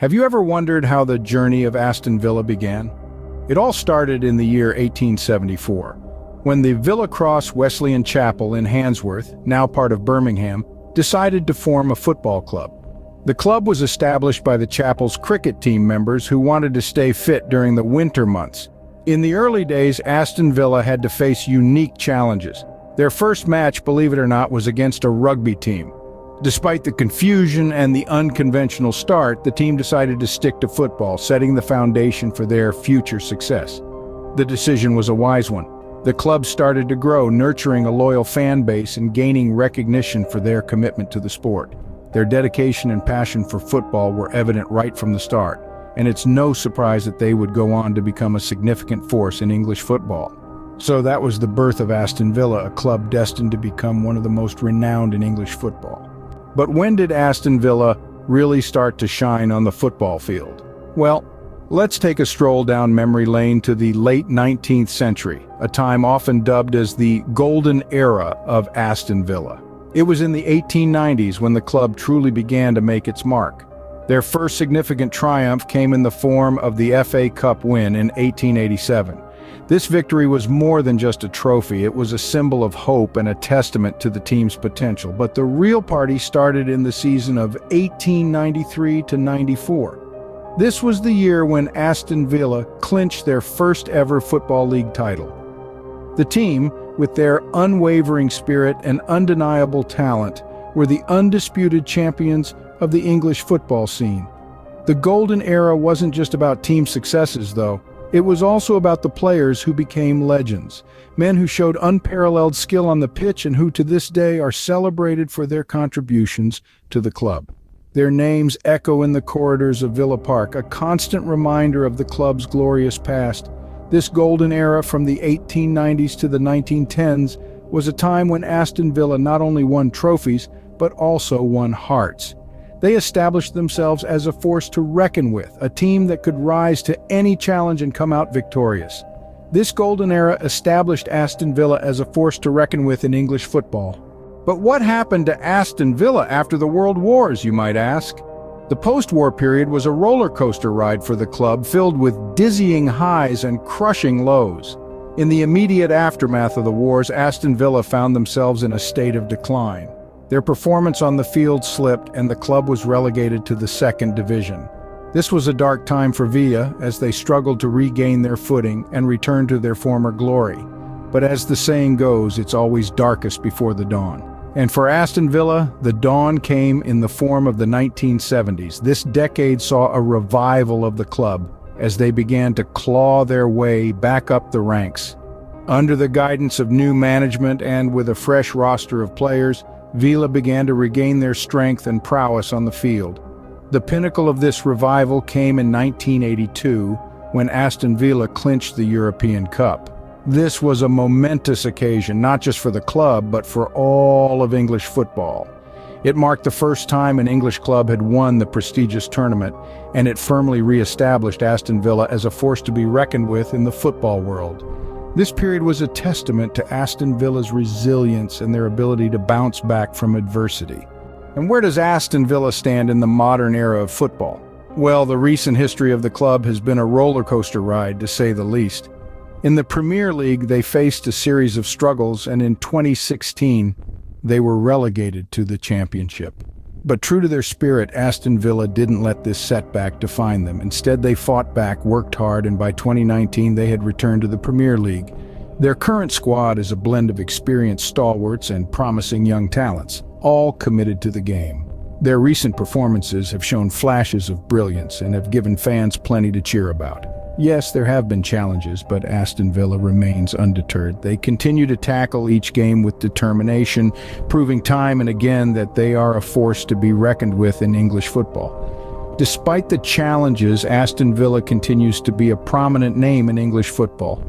Have you ever wondered how the journey of Aston Villa began? It all started in the year 1874, when the Villa Cross Wesleyan Chapel in Handsworth, now part of Birmingham, decided to form a football club. The club was established by the chapel's cricket team members who wanted to stay fit during the winter months. In the early days, Aston Villa had to face unique challenges. Their first match, believe it or not, was against a rugby team. Despite the confusion and the unconventional start, the team decided to stick to football, setting the foundation for their future success. The decision was a wise one. The club started to grow, nurturing a loyal fan base and gaining recognition for their commitment to the sport. Their dedication and passion for football were evident right from the start, and it's no surprise that they would go on to become a significant force in English football. So that was the birth of Aston Villa, a club destined to become one of the most renowned in English football. But when did Aston Villa really start to shine on the football field? Well, let's take a stroll down memory lane to the late 19th century, a time often dubbed as the golden era of Aston Villa. It was in the 1890s when the club truly began to make its mark. Their first significant triumph came in the form of the FA Cup win in 1887. This victory was more than just a trophy. It was a symbol of hope and a testament to the team's potential. But the real party started in the season of 1893 to 94. This was the year when Aston Villa clinched their first ever Football League title. The team, with their unwavering spirit and undeniable talent, were the undisputed champions of the English football scene. The golden era wasn't just about team successes, though. It was also about the players who became legends, men who showed unparalleled skill on the pitch and who to this day are celebrated for their contributions to the club. Their names echo in the corridors of Villa Park, a constant reminder of the club's glorious past. This golden era from the 1890s to the 1910s was a time when Aston Villa not only won trophies, but also won hearts. They established themselves as a force to reckon with, a team that could rise to any challenge and come out victorious. This golden era established Aston Villa as a force to reckon with in English football. But what happened to Aston Villa after the World Wars, you might ask? The post-war period was a roller coaster ride for the club, filled with dizzying highs and crushing lows. In the immediate aftermath of the wars, Aston Villa found themselves in a state of decline. Their performance on the field slipped and the club was relegated to the second division. This was a dark time for Villa as they struggled to regain their footing and return to their former glory. But as the saying goes, it's always darkest before the dawn. And for Aston Villa, the dawn came in the form of the 1970s. This decade saw a revival of the club as they began to claw their way back up the ranks. Under the guidance of new management and with a fresh roster of players, Villa began to regain their strength and prowess on the field. The pinnacle of this revival came in 1982 when Aston Villa clinched the European Cup. This was a momentous occasion, not just for the club, but for all of English football. It marked the first time an English club had won the prestigious tournament, and it firmly re-established Aston Villa as a force to be reckoned with in the football world. This period was a testament to Aston Villa's resilience and their ability to bounce back from adversity. And where does Aston Villa stand in the modern era of football? Well, the recent history of the club has been a roller coaster ride, to say the least. In the Premier League, they faced a series of struggles, and in 2016, they were relegated to the Championship. But true to their spirit, Aston Villa didn't let this setback define them. Instead, they fought back, worked hard, and by 2019, they had returned to the Premier League. Their current squad is a blend of experienced stalwarts and promising young talents, all committed to the game. Their recent performances have shown flashes of brilliance and have given fans plenty to cheer about. Yes, there have been challenges, but Aston Villa remains undeterred. They continue to tackle each game with determination, proving time and again that they are a force to be reckoned with in English football. Despite the challenges, Aston Villa continues to be a prominent name in English football.